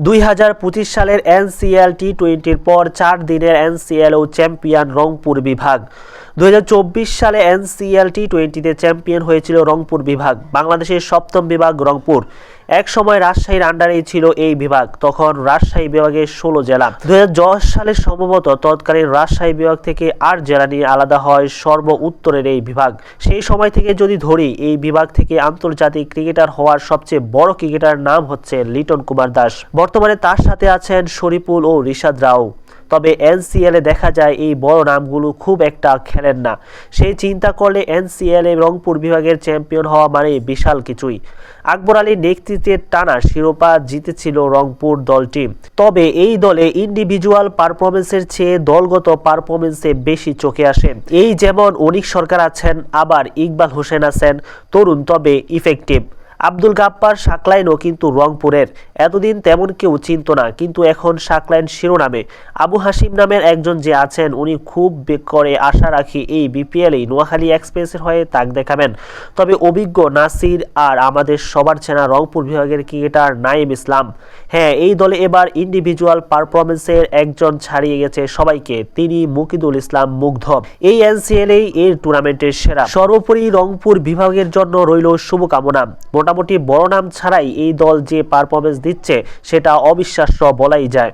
2025 সালের এনসিএল টি-20-র পর 4 দিনের এনসিএল ও চ্যাম্পিয়ন রংপুর বিভাগ। 2024 সালে এনসিএল টি-20-তে চ্যাম্পিয়ন হয়েছিল রংপুর বিভাগ। বাংলাদেশের 7ম বিভাগ রংপুর। এক সময় রাজশাহীর আন্ডারেই ছিল এই বিভাগ, তখন রাজশাহী বিভাগের 16 জেলা। 2010 সালে সম্ভবত তৎকালীন রাজশাহী বিভাগ থেকে 8 জেলা নিয়ে আলাদা হয় সর্ব উত্তরের এই বিভাগ। সেই সময় থেকে যদি ধরি, এই বিভাগ থেকে আন্তর্জাতিক ক্রিকেটার হওয়ার সবচেয়ে বড় ক্রিকেটার নাম হচ্ছে লিটন কুমার দাস। বর্তমানে তার সাথে আছেন শরীফুল ও রিশাদ রাও। তবে এনসিএলে দেখা যায় এই বড় নামগুলো খুব একটা খেলেন না। সেই চিন্তা করলে এনসিএলে রংপুর বিভাগের চ্যাম্পিয়ন হওয়া মানে বিশাল কিছুই। আকবর আলীর নেতৃত্বে টানা শিরোপা জিতেছিল রংপুর দলটি। তবে এই দলে ইন্ডিভিজুয়াল পারফরমেন্সের চেয়ে দলগত পারফরমেন্সে বেশি চোখে আসে। এই যেমন অনিক সরকার আছেন, আবার ইকবাল হোসেন আছেন, তরুণ তবে ইফেক্টিভ। আব্দুল গাপ্পার সাকলাইনও কিন্তু রংপুরের। এতদিন তেমন কেউ চিনত না, কিন্তু এখন সাকলাইন শিরোনামে। আবু হাসিম নামের একজন যে আছেন, উনি খুব করে আশা রাখি এই বিপিএলেই নোয়াখালী এক্সপ্রেসের হয়ে তাক দেখাবেন। তবে অভিজ্ঞ নাসির আর আমাদের সবার চেনা রংপুর বিভাগের ক্রিকেটার নাঈম ইসলাম। হ্যাঁ, এই দলে এবার ইন্ডিভিজুয়াল পারফরমেন্সের একজন ছাড়িয়ে গেছে সবাইকে, তিনি মুকিদুল ইসলাম মুগ্ধ। এই এনসিএলেই এর টুর্নামেন্টের সেরা। সর্বোপরি রংপুর বিভাগের জন্য রইল শুভকামনা। মোটামুটি বড় নাম ছাড়াই এই দল যে পারফরমেন্স দিচ্ছে, সেটা অবিশ্বাস্য বলাই যায়।